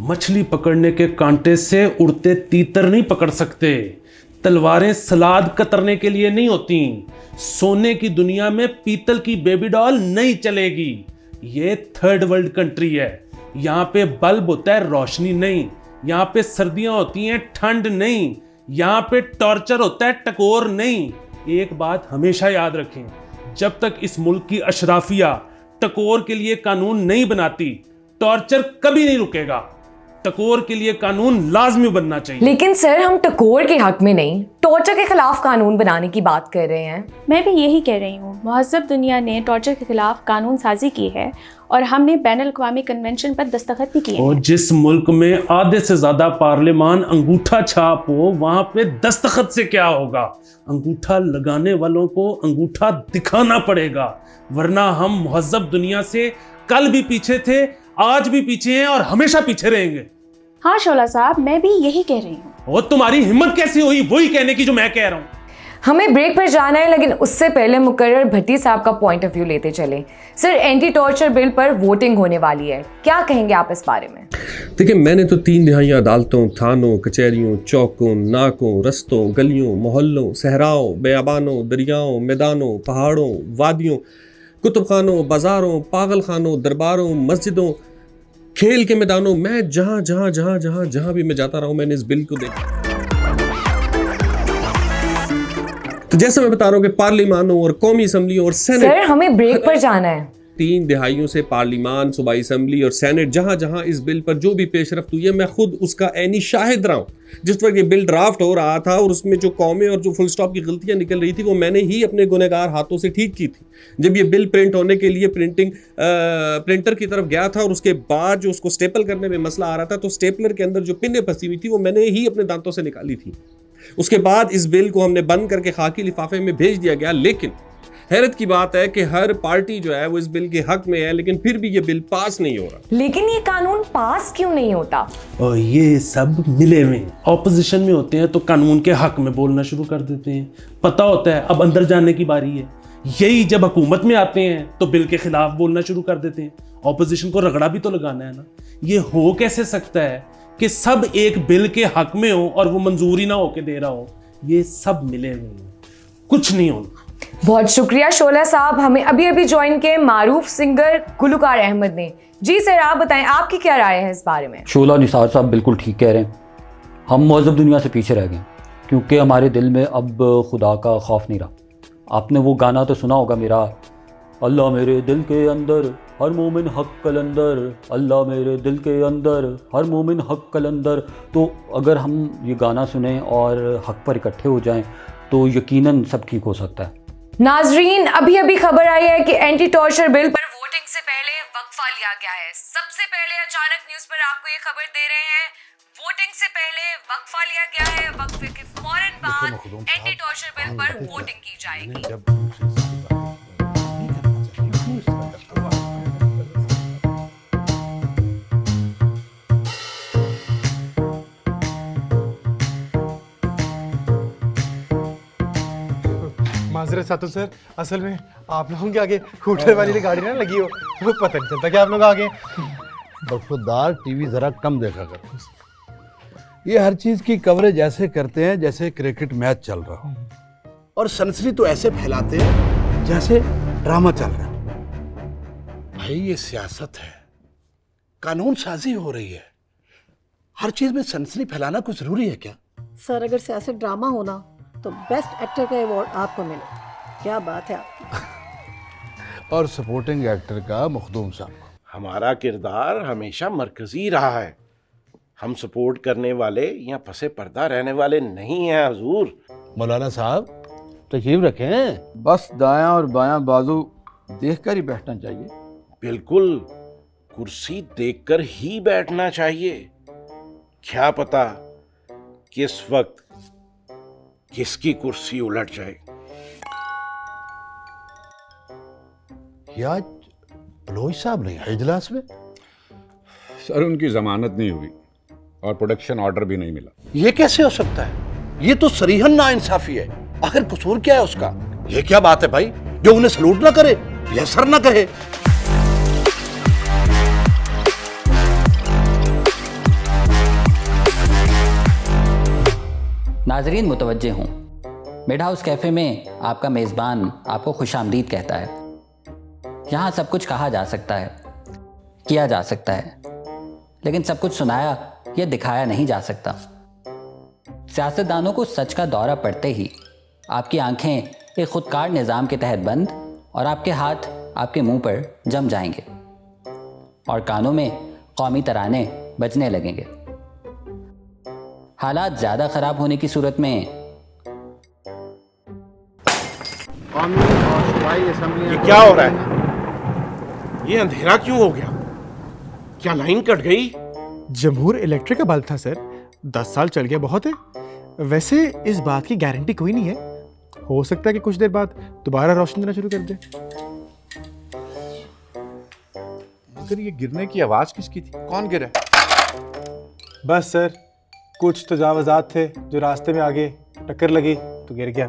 मछली पकड़ने के कांटे से उड़ते तीतर नहीं पकड़ सकते। तलवारें सलाद कतरने के लिए नहीं होती। सोने की दुनिया में पीतल की बेबी डॉल नहीं चलेगी। ये थर्ड वर्ल्ड कंट्री है। यहाँ पे बल्ब होता है, रोशनी नहीं। यहाँ पे सर्दियां होती हैं, ठंड नहीं। यहाँ पे टॉर्चर होता है, टकोर नहीं। एक बात हमेशा याद रखें, जब तक इस मुल्क की अशराफिया टकोर के लिए कानून नहीं बनाती, टॉर्चर कभी नहीं रुकेगा। टकोर के लिए कानून लाजमी बनना चाहिए। लेकिन सर, हम टकोर के हक में नहीं, टॉर्चर के खिलाफ कानून बनाने की बात कर रहे हैं। मैं भी यही कह रही हूँ। महज़ब दुनिया ने टॉर्चर के खिलाफ कानून साजी की है और हमने बैनुल-अक़वामी कन्वेंशन पर दस्तखत भी किए हैं। और जिस मुल्क में आधे से ज्यादा पार्लियामान अंगूठा छाप हो, वहां पे दस्तखत से क्या होगा? अंगूठा लगाने वालों को अंगूठा दिखाना पड़ेगा, वरना हम महज़ब दुनिया से कल भी पीछे थे, आज भी पीछे हैं और हमेशा पीछे रहेंगे। हाँ शोला साहब, मैं भी यही कह रही हूँ। और तुम्हारी हिम्मत कैसी हुई वही कहने की जो मैं कह रहा हूँ? हमें ब्रेक पर जाना है, लेकिन उससे पहले मुकर्रर भट्टी साहब का पॉइंट ऑफ व्यू लेते चले। सर, एंटी टॉर्चर बिल पर वोटिंग होने वाली है, क्या कहेंगे आप इस बारे में? देखिए, मैंने तो 3 तिहाई अदालतों, थानों, कचहरियों, चौकों, नाकों, रस्तों, गलियों, मोहल्लों, सहराओं, बेयाबानों, दरियाओं, मैदानों, पहाड़ों, वादियों, कुतुबखानों, बाजारों, पागल खानों, दरबारों, मस्जिदों, खेल के मैदानों, मैं जहां भी मैं जाता रहा हूं, मैंने इस बिल को देखा। तो जैसे मैं बता रहा हूं कि पार्लिमानों और कौमी असम्बलियों और सेनेट, सर, हमें ब्रेक पर जाना है। 3 दिहाइयों से पार्लिमान, सूबाई असम्बली और सेनेट जहां इस बिल पर जो भी पेशरफ्त हुई है, मैं खुद उसका ऐनी शाहिद रहा हूं। जिस वक्त ये बिल ड्राफ्ट हो रहा था और उसमें जो कौमे और जो फुल स्टॉप की गलतियां निकल रही थी, वो मैंने ही अपने गुनहगार हाथों से ठीक की थी। जब ये बिल प्रिंट होने के लिए प्रिंटर की तरफ गया था और उसके बाद जो उसको स्टेपल करने में मसला आ रहा था, तो स्टेपलर के अंदर जो पिनें फंसी हुई थी वो मैंने ही अपने दांतों से निकाली थी। उसके बाद इस बिल को हमने बंद करके खाकी लिफाफे में भेज दिया गया। लेकिन हैरत की बात है कि हर पार्टी जो है वो इस बिल के हक में है, लेकिन फिर भी ये बिल पास नहीं हो रहा। लेकिन ये कानून पास क्यों नहीं होता? और ये सब मिले हुए ऑपोजिशन में होते हैं तो कानून के हक में बोलना शुरू कर देते हैं। पता होता है अब अंदर जाने की बारी है। यही जब हुकूमत में आते हैं तो बिल के खिलाफ बोलना शुरू कर देते हैं। ऑपोजिशन को रगड़ा भी तो लगाना है ना। ये हो कैसे सकता है कि सब एक बिल के हक में हो और वो मंजूरी ना होके दे रहा हो? ये सब मिले हुए हैं, कुछ नहीं होना। बहुत शुक्रिया शोला साहब। हमें अभी ज्वाइन किए मारूफ सिंगर गुलकार अहमद ने। जी सर, आप बताएं, आपकी क्या राय है इस बारे में? शोला निसार साहब बिल्कुल ठीक कह रहे हैं। हम महज़ब दुनिया से पीछे रह गए क्योंकि हमारे दिल में अब खुदा का खौफ नहीं रहा। आपने वो गाना तो सुना होगा मेरा, अल्लाह मेरे दिल के अंदर हर मोमिन हक कलंदर, अल्लाह मेरे दिल के अंदर हर मोमिन हक कलंदर। तो अगर हम ये गाना सुने और हक पर इकट्ठे हो जाएं तो यकीनन सब ठीक हो सकता है। नाजरीन, अभी खबर आई है कि एंटी टॉर्चर बिल पर वोटिंग से पहले वक्फा लिया गया है। सबसे पहले अचानक न्यूज पर आपको ये खबर दे रहे हैं, वोटिंग से पहले वक्फा लिया गया है। वक्फे के फौरन बाद एंटी टॉर्चर बिल पर वोटिंग की जाएगी। माजरे सातु सर, असल में आप लोगों के आगे हूटर वाली गाड़ी ना लगी हो तो पता नहीं चलता कि आप लोग आगे। बरखुरदार टीवी जरा कम देखा करो। ये हर चीज की कवरेज ऐसे करते हैं जैसे क्रिकेट मैच चल रहा हो, और सनसनी तो ऐसे फैलाते हैं जैसे ड्रामा चल रहा है। भाई ये सियासत है, कानून साजी हो रही है, हर चीज में सनसनी फैलाना कुछ जरूरी है क्या? सर, अगर सियासत ड्रामा होना तो बेस्ट एक्टर का अवार्ड आपको मिले। क्या बात है आपकी। और सपोर्टिंग एक्टर का मखदूम साहब। हमारा किरदार हमेशा मरकजी रहा है। हम सपोर्ट करने वाले या पसे पर्दा रहने वाले नहीं हैं हुजूर। मौलाना साहब तशरीफ रखें। बस दायां और बायां बाजू देखकर ही बैठना चाहिए। बिल्कुल, कुर्सी देखकर ही बैठना चाहिए। क्या पता किस वक्त किसकी कुर्सी उलट जाए। आज बलोच साहब नहीं है इजलास में? सर, उनकी जमानत नहीं हुई और प्रोडक्शन ऑर्डर भी नहीं मिला। ये कैसे हो सकता है? ये तो सरीहन नाइंसाफी है। आखिर कसूर क्या है उसका? ये क्या बात है भाई, जो उन्हें सलूट ना करे या सर ना कहे? नाजरीन मुतवज्जे हों, मिड हाउस कैफ़े में आपका मेज़बान आपको खुशामदीद कहता है। यहाँ सब कुछ कहा जा सकता है, किया जा सकता है, लेकिन सब कुछ सुनाया या दिखाया नहीं जा सकता। सियासतदानों को सच का दौरा पड़ते ही आपकी आंखें एक खुदकार निज़ाम के तहत बंद और आपके हाथ आपके मुंह पर जम जाएंगे और कानों में कौमी तराने बजने लगेंगे। हालात ज़्यादा ख़राब होने की सूरत में ये क्या हो रहा है? ये अंधेरा क्यों हो गया? क्या लाइन कट गई? जमहूर इलेक्ट्रिक का बल्ब था सर, 10 साल चल गया, बहुत है। वैसे इस बात की गारंटी कोई नहीं है, हो सकता है कि कुछ देर बाद दोबारा रोशनी देना शुरू कर दे। मगर ये गिरने की आवाज किसकी थी? कौन गिरा? बस सर, कुछ तजावजात थे जो रास्ते में आगे टक्कर लगी तो गिर गया।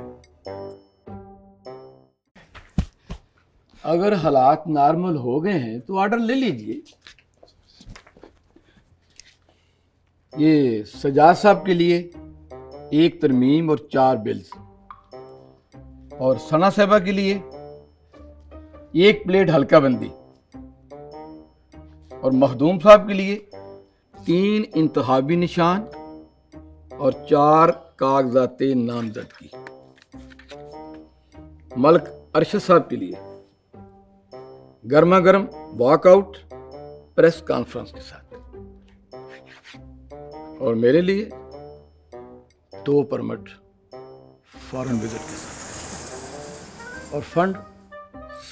अगर हालात नॉर्मल हो गए हैं तो ऑर्डर ले लीजिए। ये सजाद साहब के लिए 1 तरमीम और 4 बिल्स, और सना साहबा के लिए 1 प्लेट हल्का बंदी, और मखदूम साहब के लिए 3 इंतखाबी निशान और 4 कागजाते नामजदगी। मलिक अरशद साहब के लिए गर्मा गर्म वॉकआउट प्रेस कॉन्फ्रेंस के साथ, और मेरे लिए 2 परमिट फॉरेन विजिट के साथ, और फंड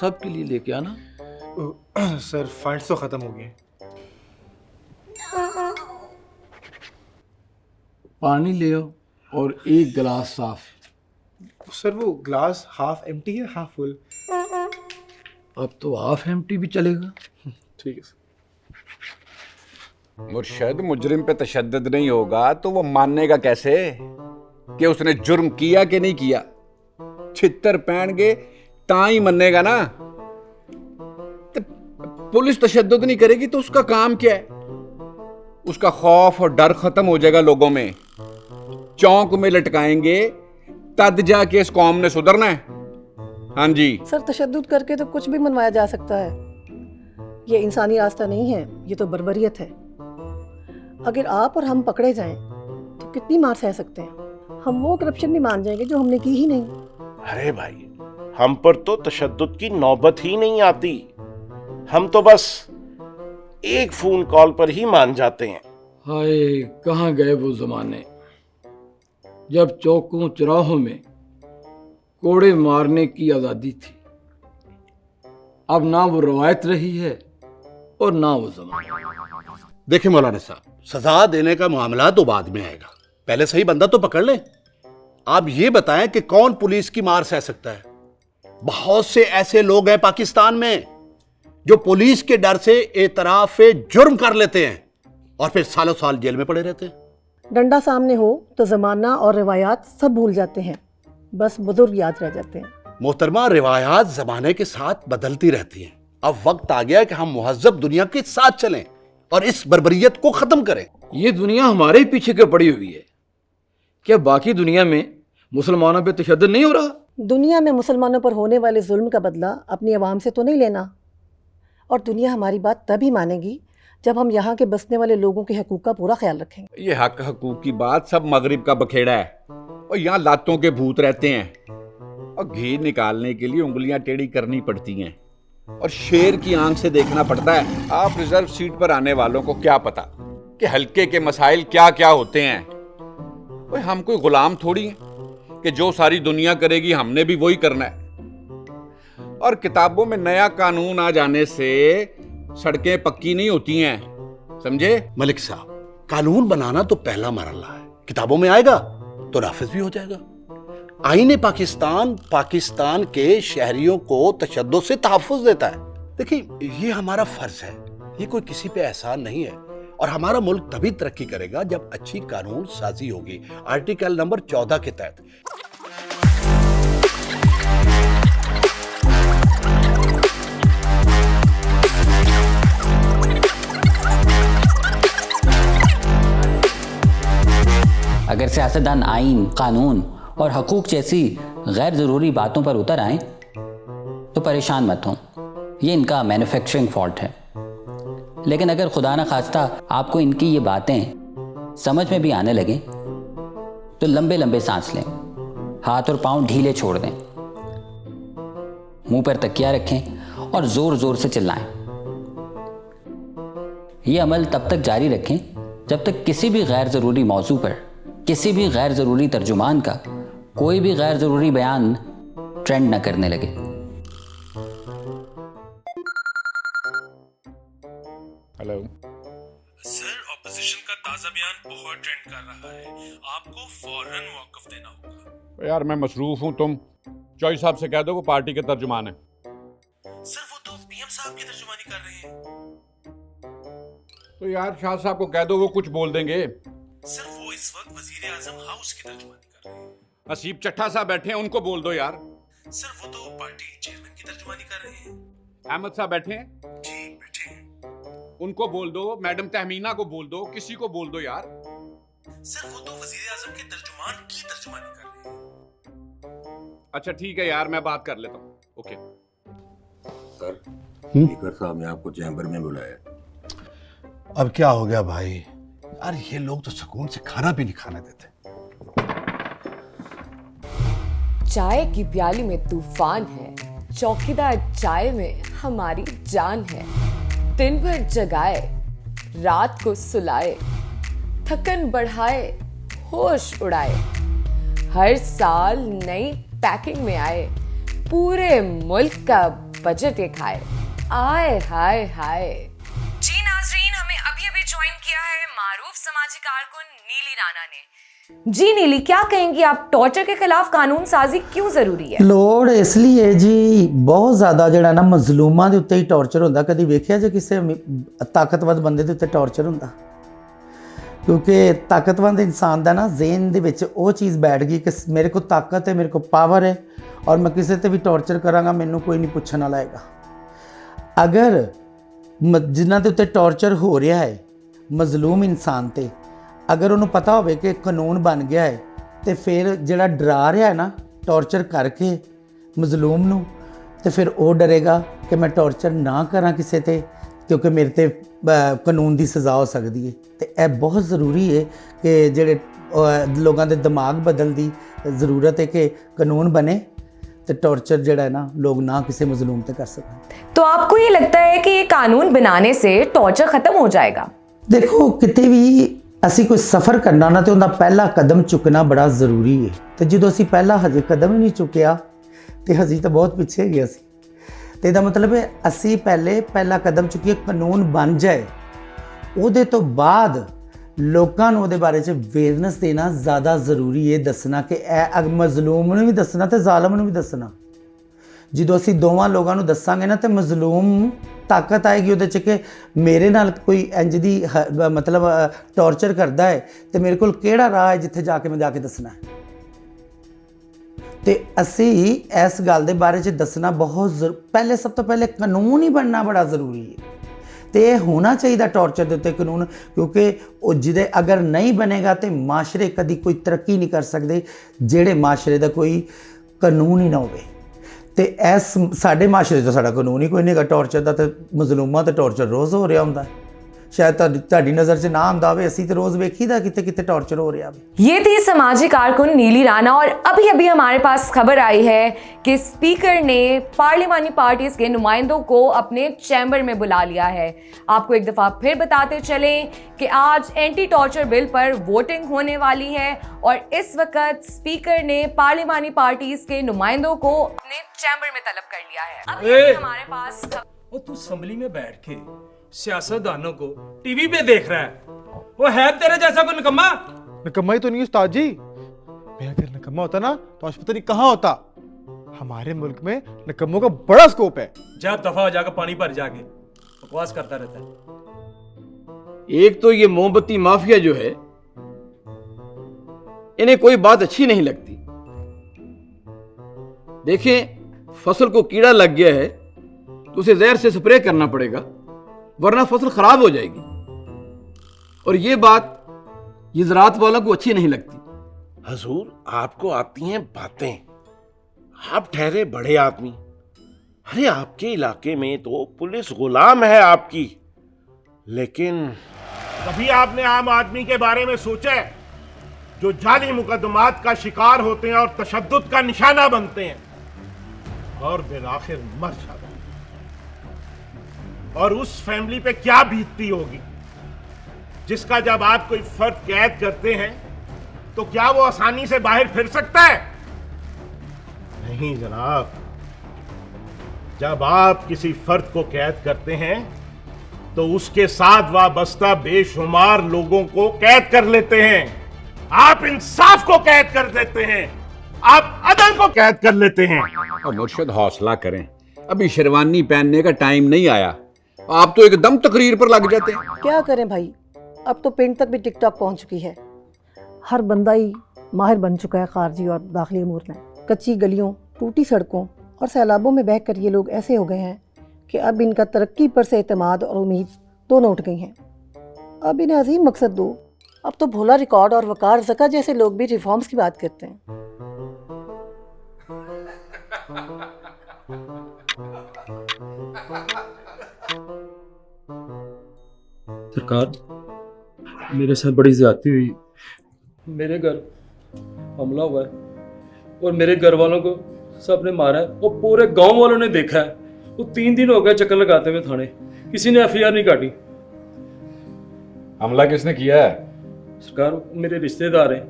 सबके लिए लेके आना। सर फंड्स तो खत्म हो गए। पानी ले आओ और 1 गिलास साफ। सर वो ग्लास हाफ एम्प्टी है हाफ फुल? अब तो हाफ एम्प्टी भी चलेगा। ठीक है सर। मुर्शद, मुजरिम पे तशद्दुद नहीं होगा तो वो मानेगा कैसे कि उसने जुर्म किया कि नहीं किया? छितर पहनगे ता ही मनेगा ना। तो पुलिस तशद्दुद नहीं करेगी तो उसका काम क्या है? उसका खौफ और डर खत्म हो जाएगा लोगों में, चौंक में लटकाएंगे, तद जाके इस कौम ने सुधरना है। हाँ जी सर, तशद्दुद करके तो कुछ भी मनवाया जा सकता है। ये इंसानी रास्ता नहीं है, ये तो बर्बरियत है। अगर आप और हम पकड़े जाएं तो कितनी मार सह सकते हैं? हम वो करप्शन भी मान जाएंगे जो हमने की ही नहीं। अरे भाई, हम पर तो तशद्दुद की नौबत ही नहीं आती। हम तो बस एक फोन कॉल पर ही मान जाते हैं। हाय, कहाँ गए वो जमाने जब चौकों चौराहों में कोड़े मारने की आज़ादी थी। अब ना वो रवायत रही है और ना वो जमाना। देखिए मौलाना साहब, सजा देने का मामला तो बाद में आएगा, पहले सही बंदा तो पकड़ ले। आप ये बताएं कि कौन पुलिस की मार सह सकता है? बहुत से ऐसे लोग हैं पाकिस्तान में जो पुलिस के डर से एतराफे जुर्म कर लेते हैं और फिर सालों साल जेल में पड़े रहते हैं। डंडा सामने हो तो जमाना और रिवायात सब भूल जाते हैं, बस बुजुर्ग याद रह जाते हैं। मोहतरमा, रिवायात जमाने के साथ बदलती रहती हैं। अब वक्त आ गया है कि हम मुहज्जब दुनिया के साथ चलें और इस बर्बरियत को खत्म करें। ये दुनिया हमारे पीछे के पड़ी हुई है। क्या बाकी दुनिया में मुसलमानों पे तशद्दुद नहीं हो रहा? दुनिया में मुसलमानों पर होने वाले जुल्म का बदला अपनी आवाम से तो नहीं लेना, और दुनिया हमारी बात तभी मानेगी जब हम यहाँ के बसने वाले लोगों के हकूक़ का पूरा ख्याल रखेंगे। ये हक हकूक की बात सब मगरिब का बखेड़ा है, और यहाँ लातों के भूत रहते हैं और घी निकालने के लिए उंगलियां टेढ़ी करनी पड़ती हैं और शेर की आंख से देखना पड़ता है। आप रिजर्व सीट पर आने वालों को क्या पता कि हल्के के मसाइल क्या क्या होते हैं? भाई, हम कोई गुलाम थोड़ी हैं कि जो सारी दुनिया करेगी हमने भी वही करना है। और किताबों में नया कानून आ जाने से सड़कें पक्की नहीं होती हैं, समझे? मलिक साहब, कानून बनाना तो पहला मरहला है, किताबों में आएगा तो नाफिज भी हो जाएगा। आईने पाकिस्तान के शहरियों को तशद्दुद से तहफ़्फ़ुज़ देता है। देखिए, ये हमारा फर्ज है, ये कोई किसी पे एहसान नहीं है। और हमारा मुल्क तभी तरक्की करेगा जब अच्छी कानून साजी होगी, आर्टिकल नंबर 14 के तहत। अगर अगर सियासतदान आइन, कानून और हकूक जैसी गैर ज़रूरी बातों पर उतर आएं तो परेशान मत हों, ये इनका मैन्युफैक्चरिंग फॉल्ट है। लेकिन अगर खुदा न खास्ता आपको इनकी ये बातें समझ में भी आने लगें तो लंबे लंबे सांस लें, हाथ और पांव ढीले छोड़ दें, मुंह पर तकिया रखें और जोर जोर से चिल्लाएं। ये अमल तब तक जारी रखें जब तक किसी भी गैर ज़रूरी मौजू पर, किसी भी गैर ज़रूरी तर्जुमान का कोई भी गैर ज़रूरी बयान ट्रेंड न करने लगे। हेलो सर, ऑपोजिशन का ताजा बयान बहुत ट्रेंड कर रहा है, आपको फौरन मौक़िफ़ देना होगा। यार मैं मसरूफ हूँ, तुम चौई साहब से कह दो वो पार्टी के तर्जुमान है। सर वो तो पीएम साहब की तर्जुमानी कर रहे हैं। तो यार शाह साहब को कह दो, वो कुछ बोल देंगे। सर वो इस वक्त वजीर आजम हाउस की तर्जुमानी कर रहे हैं। हसीब चट्टा साहब बैठे हैं, उनको बोल दो यार। सर वो तो पार्टी चेयरमैन की तर्जुमानी कर रहे हैं। अहमद साहब बैठे हैं, जी बैठे हैं। उनको बोल दो, मैडम तहमीना को बोल दो, किसी को बोल दो यार। सर वो तो वजीर आजम के तर्जुमान की तर्जुमानी कर रहे हैं। अच्छा ठीक है यार, मैं बात कर लेता हूँ। ओके सर, स्पीकर साहब ने आपको चैम्बर में बुलाया। अब क्या हो गया भाई? यार ये लोग तो सुकून से खाना भी नहीं खाने देते। चाय की प्याली में तूफान है, चौकीदार चाय में हमारी जान है। दिन भर जगाए, रात को सुलाए, थकन बढ़ाए, होश उड़ाए। हर साल नई पैकिंग में आए, पूरे मुल्क का बजट ये खाए। आए हाय हाय। जी नाजरीन, हमें अभी ज्वाइन किया है मारूफ समाजी कारकुन नीली राणा ने। जी नीली, क्या कहेंगी आप, टॉर्चर के खिलाफ कानून साजी क्यों जरूरी है? लोड़ इसलिए जी, बहुत ज़्यादा ਜਿਹੜਾ ਨਾ ਮਜ਼ਲੂਮਾਂ ਦੇ ਉੱਤੇ ਹੀ ਟੌਰਚਰ ਹੁੰਦਾ। ਕਦੀ ਵੇਖਿਆ ਜੇ ਕਿਸੇ ਤਾਕਤਵਰ ਬੰਦੇ ਦੇ ਉੱਤੇ ਟੌਰਚਰ ਹੁੰਦਾ? ਕਿਉਂਕਿ ਤਾਕਤਵਰ ਇਨਸਾਨ ਦਾ ਨਾ ਜ਼ੇਨ ਦੇ ਵਿੱਚ ਉਹ ਚੀਜ਼ ਬੈਠ ਗਈ ਕਿ ਮੇਰੇ ਕੋਲ ਤਾਕਤ ਹੈ, ਮੇਰੇ ਕੋਲ ਪਾਵਰ ਹੈ ਔਰ ਮੈਂ ਕਿਸੇ ਤੇ ਵੀ ਟੌਰਚਰ ਕਰਾਂਗਾ, ਮੈਨੂੰ ਕੋਈ ਨਹੀਂ ਪੁੱਛਣ ਵਾਲਾ ਹੈਗਾ। ਅਗਰ ਜਿਨ੍ਹਾਂ ਦੇ ਉੱਤੇ ਟੌਰਚਰ ਹੋ ਰਿਹਾ ਹੈ ਮਜ਼ਲੂਮ ਇਨਸਾਨ ਤੇ, अगर उन्होंने पता हो कि कानून बन गया है तो फिर जिहड़ा डरा रहा है ना टॉर्चर करके मजलूम नूं, तो फिर वो डरेगा कि मैं टॉर्चर ना करा किसी ते, क्योंकि मेरे ते कानून की सज़ा हो सकती है। तो यह बहुत ज़रूरी है कि जिहड़े लोगों के दिमाग बदल की ज़रूरत है कि कानून बने तो टॉर्चर जिहड़ा है ना लोग ना किसी मजलूम ते कर सकन। तो आपको ये लगता है कि ये कानून बनाने से टॉर्चर ख़त्म हो जाएगा? देखो किते भी ਅਸੀਂ ਕੋਈ ਸਫ਼ਰ ਕਰਨਾ ਨਾ ਤੇ ਉਹਦਾ ਪਹਿਲਾ ਕਦਮ ਚੁੱਕਣਾ ਬੜਾ ਜ਼ਰੂਰੀ ਹੈ। ਤੇ ਜਦੋਂ ਅਸੀਂ ਪਹਿਲਾ ਹਜੇ ਕਦਮ ਹੀ ਨਹੀਂ ਚੁੱਕਿਆ ਤੇ ਹਜੇ ਤਾਂ ਬਹੁਤ ਪਿੱਛੇ ਗਿਆ ਸੀ। ਤੇ ਇਹਦਾ ਮਤਲਬ ਹੈ ਅਸੀਂ ਪਹਿਲਾ ਕਦਮ ਚੁੱਕੀਏ, ਕਾਨੂੰਨ ਬਣ ਜਾਏ, ਉਹਦੇ ਤੋਂ ਬਾਅਦ ਲੋਕਾਂ ਨੂੰ ਉਹਦੇ ਬਾਰੇ 'ਚ ਅਵੇਅਰਨੈਸ ਦੇਣਾ ਜ਼ਿਆਦਾ ਜ਼ਰੂਰੀ ਹੈ। ਦੱਸਣਾ ਕਿ ਇਹ ਮਜ਼ਲੂਮ ਨੂੰ ਵੀ ਦੱਸਣਾ ਤੇ ਜ਼ਾਲਮ ਨੂੰ ਵੀ ਦੱਸਣਾ। ਜਦੋਂ ਅਸੀਂ ਦੋਵਾਂ ਲੋਕਾਂ ਨੂੰ ਦੱਸਾਂਗੇ ਨਾ ਤੇ ਮਜ਼ਲੂਮ ਤਾਕਤ ਆਏਗੀ ਉਹਦੇ 'ਚ ਕਿ ਮੇਰੇ ਨਾਲ ਕੋਈ ਇੰਜ ਦੀ ਮਤਲਬ ਟੌਰਚਰ ਕਰਦਾ ਹੈ ਤੇ ਮੇਰੇ ਕੋਲ ਕਿਹੜਾ ਰਾਹ ਹੈ ਜਿੱਥੇ ਜਾ ਕੇ ਮੈਂ ਜਾ ਕੇ ਦੱਸਣਾ ਹੈ। ਤੇ ਅਸੀਂ ਇਸ ਗੱਲ ਦੇ ਬਾਰੇ 'ਚ ਦੱਸਣਾ ਬਹੁਤ ਪਹਿਲੇ, ਸਭ ਤੋਂ ਪਹਿਲੇ ਕਾਨੂੰਨ ਹੀ ਬਣਨਾ ਬੜਾ ਜ਼ਰੂਰੀ ਹੈ। ਤੇ ਇਹ ਹੋਣਾ ਚਾਹੀਦਾ ਟੌਰਚਰ ਦੇ ਉੱਤੇ ਕਾਨੂੰਨ, ਕਿਉਂਕਿ ਉਹ ਜਿਹਦੇ ਅਗਰ ਨਹੀਂ ਬਣੇਗਾ ਤੇ ਮਾਸ਼ਰੇ ਕਦੀ ਕੋਈ ਤਰੱਕੀ ਨਹੀਂ ਕਰ ਸਕਦੇ ਜਿਹੜੇ ਮਾਸ਼ਰੇ ਦਾ ਕੋਈ ਕਾਨੂੰਨ ਹੀ ਨਾ ਹੋਵੇ। ਤੇ ਇਸ ਸਾਡੇ ਮਾਸ਼ਰੇ 'ਚ ਸਾਡਾ ਕਾਨੂੰਨ ਹੀ ਕੋਈ ਨਹੀਂ ਹੈਗਾ ਟੌਰਚਰ ਦਾ, ਤੇ ਮਜ਼ਲੂਮਾਂ ਤੇ ਟੌਰਚਰ ਰੋਜ਼ ਹੋ ਰਿਹਾ ਹੁੰਦਾ। शायद ਤੁਹਾਡੀ नज़र से ना आंदा होवे, ਅਸੀਂ तो रोज़ वेखीदा किते किते टॉर्चर हो रहा है। ये थी समाजी कारकुन नीली राणा। और अभी अभी हमारे पास खबर आई है कि स्पीकर ने पार्लिमानी पार्टीज के नुमाइंदों को अपने चैम्बर में बुला लिया है। आपको एक दफ़ा फिर बताते चलें कि आज एंटी टॉर्चर बिल पर वोटिंग होने वाली है और इस वक्त स्पीकर ने पार्लिमानी पार्टीज के नुमाइंदों को अपने चैम्बर में तलब कर लिया है। अभी हमारे पास तू असम्बली में बैठ के सियासतदानों को टीवी पे देख रहा है, वो है तेरे जैसा कोई निकम्मा? निकम्मा ही तो नहीं उस्ताद जी। मैं अगर निकम्मा होता ना तो आज पता नहीं कहाँ होता। हमारे मुल्क में निकम्मों का बड़ा स्कोप है। जा दफा जाकर पानी भर जाके, बकवास करता रहता है। एक तो ये मोमबत्ती माफिया जो है, इन्हें कोई बात अच्छी नहीं लगती। देखें फसल को कीड़ा लग गया है तो उसे जहर से स्प्रे करना पड़ेगा, वरना फसल खराब हो जाएगी। और ये बात ये ज़राअत वालों को अच्छी नहीं लगती। हजूर, आपको आती हैं बातें, आप ठहरे बड़े आदमी। अरे आपके इलाके में तो पुलिस गुलाम है आपकी, लेकिन कभी आपने आम आदमी के बारे में सोचा है जो जाली मुकदमात का शिकार होते हैं और तशद्दुद का निशाना बनते हैं और बिलाखिर मर जाते हैं? और उस फैमिली पे क्या बीतती होगी जिसका जब आप कोई फर्द कैद करते हैं तो क्या वो आसानी से बाहर फिर सकता है? नहीं जनाब, जब आप किसी फर्द को कैद करते हैं तो उसके साथ वाबस्ता बेशुमार लोगों को कैद कर लेते हैं। आप इंसाफ को कैद कर देते हैं, आप अदल को कैद कर लेते हैं। और मुर्शिद हौसला करें, अभी शेरवानी पहनने का टाइम नहीं आया, आप तो एकदम तकरीर पर लग जाते हैं। क्या करें भाई, अब तो पिंड तक भी टिकटॉक पहुंच चुकी है। हर बंदा ही माहिर बन चुका है खारजी और दाखिली अमूर में। कच्ची गलियों, टूटी सड़कों और सैलाबों में बहकर ये लोग ऐसे हो गए हैं कि अब इनका तरक्की पर से एतमाद और उम्मीद दोनों उठ गई हैं। अब इन्हें अजीम मकसद दो। अब तो भोला रिकॉर्ड और वकार ज़का जैसे लोग भी रिफॉर्म्स की बात करते हैं। सरकार, मेरे साथ बड़ी ज्यादती हुई। मेरे घर हमला हुआ है और मेरे घर वालों को सबने मारा है और पूरे गांव वालों ने देखा है। वो 3 दिन हो गए चक्कर लगाते हुए थाने, किसी ने एफआईआर नहीं काटी। हमला किसने किया है? सरकार, मेरे रिश्तेदार हैं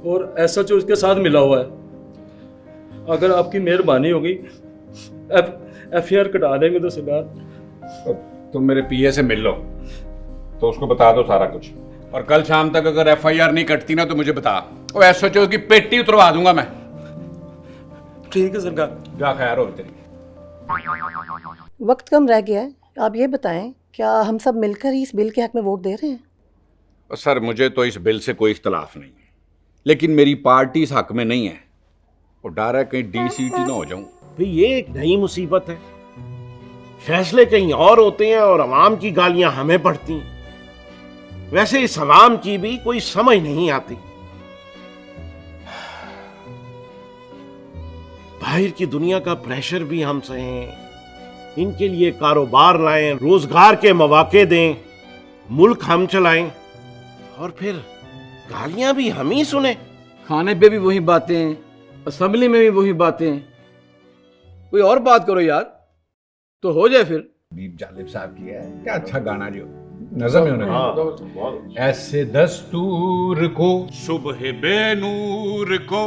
और एसएचओ उसके साथ मिला हुआ है। अगर आपकी मेहरबानी होगी एफआईआर कटा देंगे तो सरकार। तुम मेरे पीए से मिल लो तो उसको बता दो सारा कुछ, और कल शाम तक अगर एफआईआर नहीं कटती ना तो मुझे बता, और एसएचओ की पेटी उतरवा दूंगा मैं। ठीक है सरकार। जा खैर हो तेरी। वक्त कम रह गया है, आप ये बताएं क्या हम सब मिलकर ही इस बिल के हक में वोट दे रहे हैं? सर, मुझे तो इस बिल से कोई इख्तलाफ नहीं है, लेकिन मेरी पार्टी इस हक में नहीं है। और डर है कहीं डीसीटी ना हो जाऊं। भाई ये एक नई मुसीबत है, फैसले कहीं और होते हैं और अवाम की गालियां हमें पड़ती हैं। वैसे इस अवाम की भी कोई समझ नहीं आती। बाहर की दुनिया का प्रेशर भी हम सहें, इनके लिए कारोबार लाएं, रोजगार के मौके दें, मुल्क हम चलाएं, और फिर गालियां भी हम ही सुने। खाने पे भी वही बातें, असेंबली में भी वही बातें। कोई और बात करो यार, तो हो जाए फिर। बीब जालिब साहब की है, क्या अच्छा गाना जो नज़म है उन्होंने। ऐसे दस्तूर को सुबह बेनूर को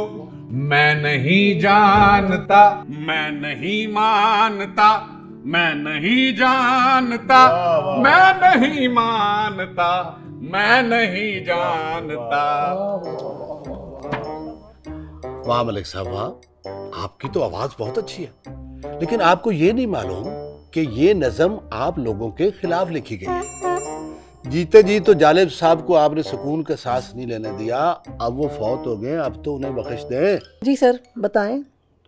मैं नहीं जानता, मैं नहीं मानता, मैं नहीं जानता, मैं नहीं मानता, मैं नहीं जानता। वाह मलिक साहब वाह, आपकी तो आवाज बहुत अच्छी है, लेकिन आपको ये नहीं मालूम कि ये नज़म आप लोगों के खिलाफ लिखी गई है। जीते जी तो जालिब साहब को आपने सुकून का सांस नहीं लेने दिया, अब वो फौत हो गए, अब तो उन्हें बख्श दें। जी सर, बताएं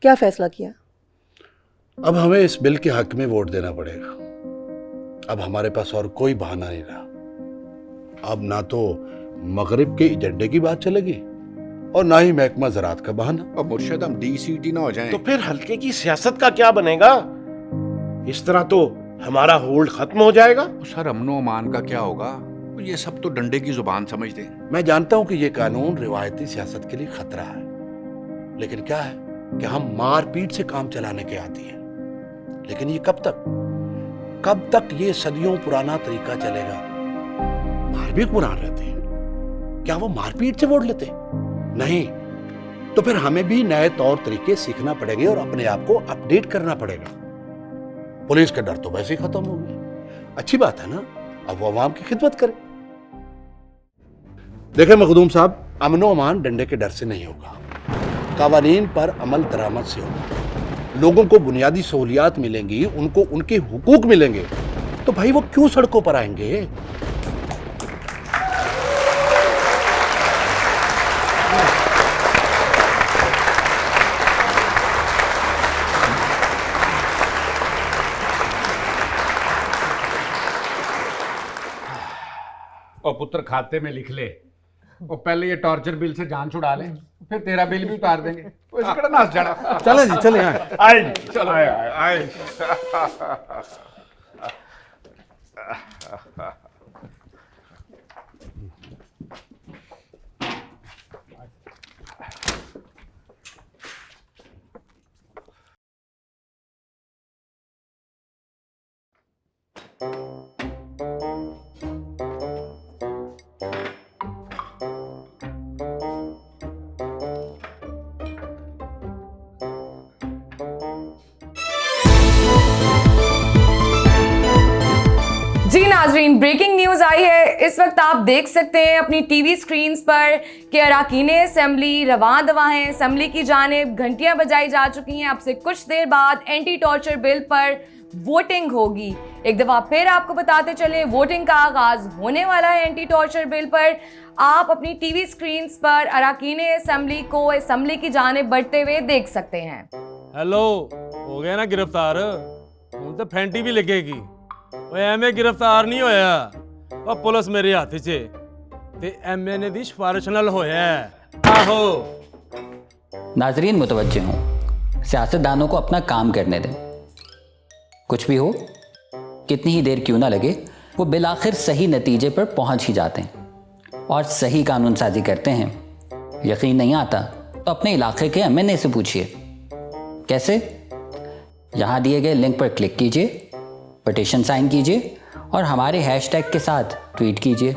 क्या फैसला किया? अब हमें इस बिल के हक में वोट देना पड़ेगा। अब हमारे पास और कोई बहाना नहीं रहा। अब ना तो मगरिब के एजेंडे की बात चलेगी और ना ही महकमा ज़राअत का बहाना। अब मुर्शिद हम डीसीटी ना हो जाएं तो फिर हल्के की सियासत का क्या बनेगा? इस तरह तो हमारा होल्ड खत्म हो जाएगा। सर, अमनो अमान का क्या होगा? ये सब तो डंडे की जुबान समझते हैं। मैं जानता हूं कि ये कानून रिवायती सियासत के लिए खतरा है, लेकिन क्या है कि हम मारपीट से काम चलाने के आदी हैं। लेकिन ये कब तक ये सदियों पुराना तरीका चलेगा? मारपीट पुरान रहते हैं, क्या वो मारपीट से वोट लेते हैं? नहीं, तो फिर हमें भी नए तौर तरीके सीखना पड़ेंगे और अपने आप को अपडेट करना पड़ेगा। पुलिस का डर तो वैसे ही खत्म हो गया। अच्छी बात है ना, अब वो अवाम की खिदमत करे। देखें मखदूम साहब, अमनो अमान डंडे के डर से नहीं होगा, कावानीन पर अमल दरामद से होगा। लोगों को बुनियादी सहूलियात मिलेंगी, उनको उनके हुकूक मिलेंगे, तो भाई वो क्यों सड़कों पर आएंगे? और पुत्र खाते में लिख ले वो पहले ये टॉर्चर बिल से जान छुड़ा ले, फिर तेरा बिल भी उतार देंगे। वो इसकड़ा नाच जाना। चले जी, चले आए चलो आए। जी नाजरीन, ब्रेकिंग न्यूज आई है। इस वक्त आप देख सकते हैं अपनी टीवी स्क्रीन पर कि अरकान असेंबली रवां दवा हैं असेंबली की जानिब। घंटियां बजाई जा चुकी हैं। अब से कुछ देर बाद एंटी टॉर्चर बिल पर वोटिंग होगी। एक दफ़ा फिर आपको बताते चले, वोटिंग का आगाज होने वाला है एंटी टॉर्चर बिल पर। आप अपनी टीवी स्क्रीन पर अरकान असेंबली को असेंबली की जानिब बढ़ते हुए देख सकते हैं। हेलो, हो गया ना गिरफ्तार? हूं तो फैंटी भी लगेगी। एम गिरफ्तार नहीं होया, और पुलिस मेरे हाथ च ते MA दी सिफारिश नाल होया। आहो नाजरीन मुतवज्जे हों, सियासतदानों को अपना काम करने दें। कुछ भी हो, कितनी ही देर क्यों ना लगे, वो बिलाखिर सही नतीजे पर पहुंच ही जाते हैं और सही कानून साजी करते हैं। यकीन नहीं आता तो अपने इलाके के MNA से पूछिए। कैसे? यहाँ दिए गए लिंक पर क्लिक कीजिए, पिटीशन साइन कीजिए और हमारे हैशटैग के साथ ट्वीट कीजिए।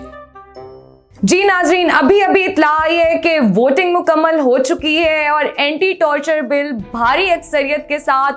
जी नाजरीन, अभी इत्तला आई है कि वोटिंग मुकम्मल हो चुकी है और एंटी टॉर्चर बिल भारी अक्सरियत के साथ